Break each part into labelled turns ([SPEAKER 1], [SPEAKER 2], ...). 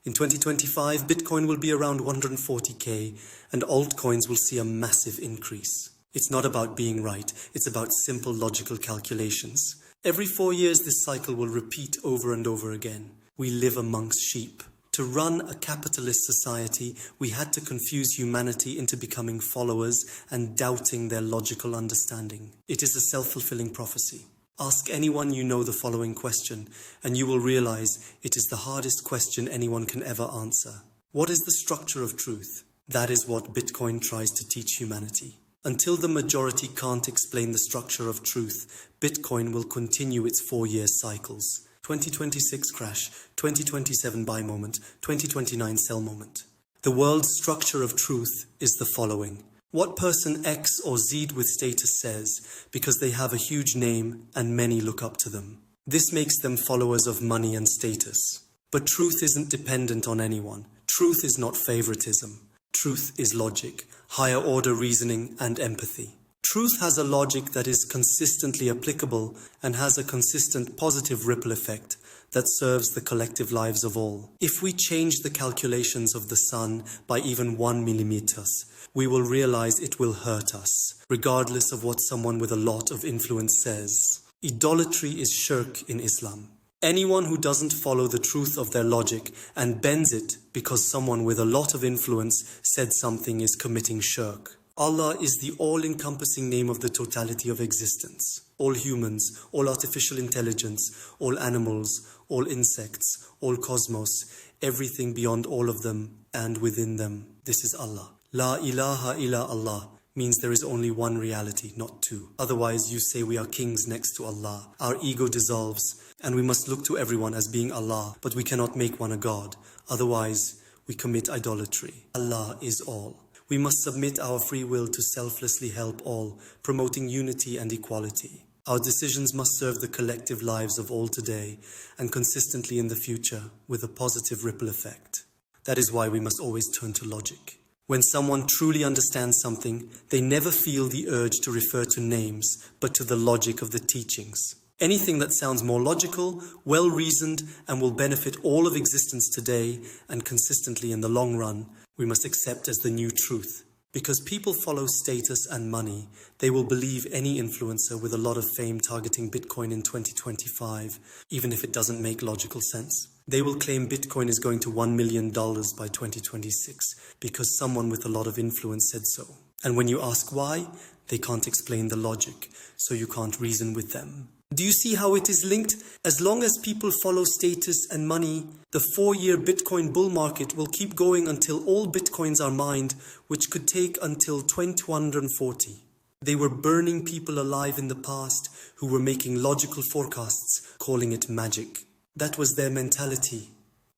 [SPEAKER 1] In 2025, Bitcoin will be around 140K and altcoins will see a massive increase. It's not about being right, it's about simple logical calculations. Every 4 years this cycle will repeat over and over again. We live amongst sheep. To run a capitalist society, we had to confuse humanity into becoming followers and doubting their logical understanding. It is a self-fulfilling prophecy. Ask anyone you know the following question, and you will realize it is the hardest question anyone can ever answer. What is the structure of truth? That is what Bitcoin tries to teach humanity. Until the majority can't explain the structure of truth, Bitcoin will continue its 4-year cycles. 2026 crash, 2027 buy moment, 2029 sell moment. The world's structure of truth is the following. What person X or Z with status says, because they have a huge name and many look up to them. This makes them followers of money and status. But truth isn't dependent on anyone. Truth is not favoritism. Truth is logic, higher order reasoning and empathy. Truth has a logic that is consistently applicable and has a consistent positive ripple effect that serves the collective lives of all. If we change the calculations of the sun by even 1 millimeters, we will realize it will hurt us, regardless of what someone with a lot of influence says. Idolatry is shirk in Islam. Anyone who doesn't follow the truth of their logic and bends it because someone with a lot of influence said something is committing shirk. Allah is the all-encompassing name of the totality of existence. All humans, all artificial intelligence, all animals, all insects, all cosmos, everything beyond all of them and within them. This is Allah. La ilaha illa Allah means there is only one reality, not two. Otherwise, you say we are kings next to Allah. Our ego dissolves, and we must look to everyone as being Allah, but we cannot make one a God. Otherwise, we commit idolatry. Allah is all. We must submit our free will to selflessly help all, promoting unity and equality. Our decisions must serve the collective lives of all today and consistently in the future with a positive ripple effect. That is why we must always turn to logic. When someone truly understands something, they never feel the urge to refer to names, but to the logic of the teachings. Anything that sounds more logical, well-reasoned, and will benefit all of existence today and consistently in the long run, we must accept as the new truth. Because people follow status and money, they will believe any influencer with a lot of fame targeting Bitcoin in 2025, even if it doesn't make logical sense. They will claim Bitcoin is going to $1 million by 2026 because someone with a lot of influence said so. And when you ask why, they can't explain the logic, so you can't reason with them. Do you see how it is linked? As long as people follow status and money, the 4-year Bitcoin bull market will keep going until all Bitcoins are mined, which could take until 2140. They were burning people alive in the past who were making logical forecasts, calling it magic. That was their mentality.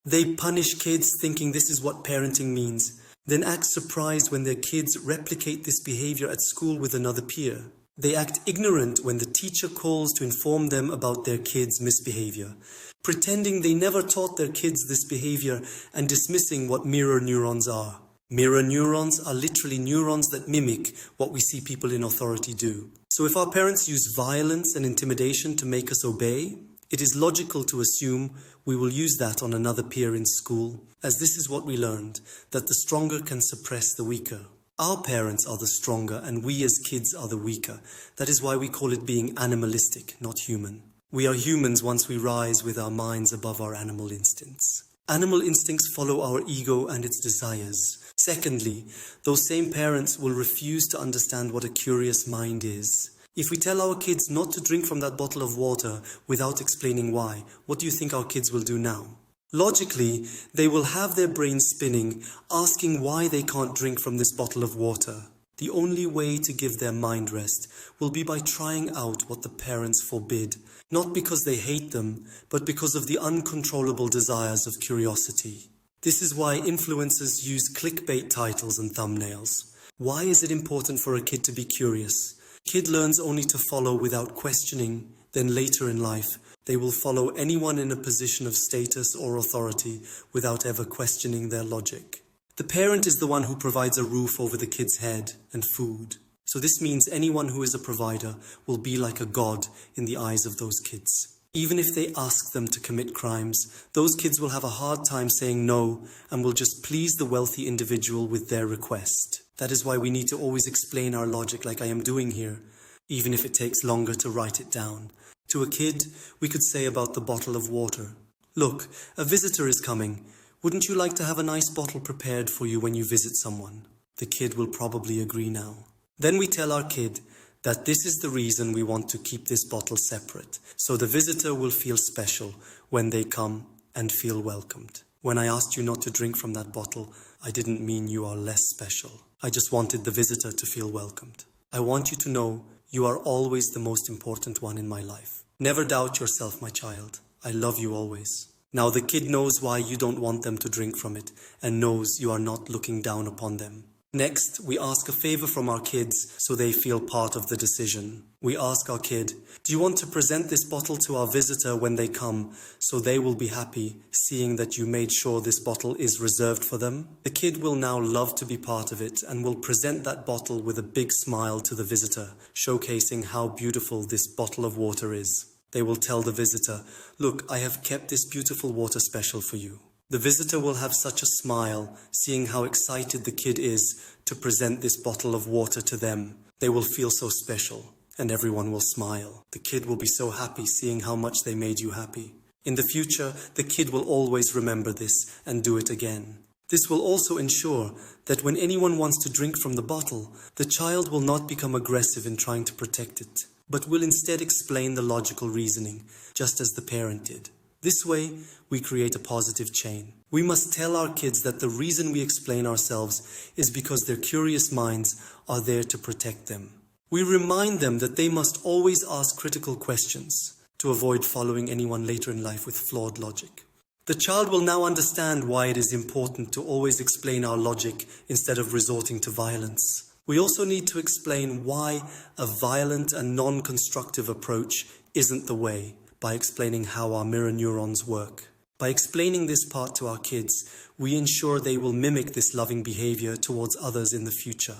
[SPEAKER 1] They punish kids thinking this is what parenting means, then act surprised when their kids replicate this behavior at school with another peer. They act ignorant when the teacher calls to inform them about their kids' misbehavior, pretending they never taught their kids this behavior and dismissing what mirror neurons are. Mirror neurons are literally neurons that mimic what we see people in authority do. So if our parents use violence and intimidation to make us obey, it is logical to assume we will use that on another peer in school, as this is what we learned, that the stronger can suppress the weaker. Our parents are the stronger and we as kids are the weaker. That is why we call it being animalistic, not human. We are humans once we rise with our minds above our animal instincts. Animal instincts follow our ego and its desires. Secondly, those same parents will refuse to understand what a curious mind is. If we tell our kids not to drink from that bottle of water without explaining why, what do you think our kids will do now? Logically, they will have their brains spinning, asking why they can't drink from this bottle of water. The only way to give their mind rest will be by trying out what the parents forbid, not because they hate them, but because of the uncontrollable desires of curiosity. This is why influencers use clickbait titles and thumbnails. Why is it important for a kid to be curious? Kid learns only to follow without questioning, then later in life, they will follow anyone in a position of status or authority without ever questioning their logic. The parent is the one who provides a roof over the kid's head and food. So this means anyone who is a provider will be like a god in the eyes of those kids. Even if they ask them to commit crimes, those kids will have a hard time saying no and will just please the wealthy individual with their request. That is why we need to always explain our logic like I am doing here, even if it takes longer to write it down. To a kid, we could say about the bottle of water, "Look, a visitor is coming. Wouldn't you like to have a nice bottle prepared for you when you visit someone?" The kid will probably agree now. Then we tell our kid that this is the reason we want to keep this bottle separate, so the visitor will feel special when they come and feel welcomed. When I asked you not to drink from that bottle, I didn't mean you are less special. I just wanted the visitor to feel welcomed. I want you to know you are always the most important one in my life. Never doubt yourself, my child. I love you always. Now the kid knows why you don't want them to drink from it and knows you are not looking down upon them. Next, we ask a favor from our kids so they feel part of the decision. We ask our kid, "Do you want to present this bottle to our visitor when they come so they will be happy seeing that you made sure this bottle is reserved for them?" The kid will now love to be part of it and will present that bottle with a big smile to the visitor, showcasing how beautiful this bottle of water is. They will tell the visitor, "Look, I have kept this beautiful water special for you." The visitor will have such a smile, seeing how excited the kid is to present this bottle of water to them. They will feel so special, and everyone will smile. The kid will be so happy seeing how much they made you happy. In the future, the kid will always remember this and do it again. This will also ensure that when anyone wants to drink from the bottle, the child will not become aggressive in trying to protect it, but will instead explain the logical reasoning, just as the parent did. This way, we create a positive chain. We must tell our kids that the reason we explain ourselves is because their curious minds are there to protect them. We remind them that they must always ask critical questions to avoid following anyone later in life with flawed logic. The child will now understand why it is important to always explain our logic instead of resorting to violence. We also need to explain why a violent and non-constructive approach isn't the way, by explaining how our mirror neurons work. By explaining this part to our kids, we ensure they will mimic this loving behavior towards others in the future.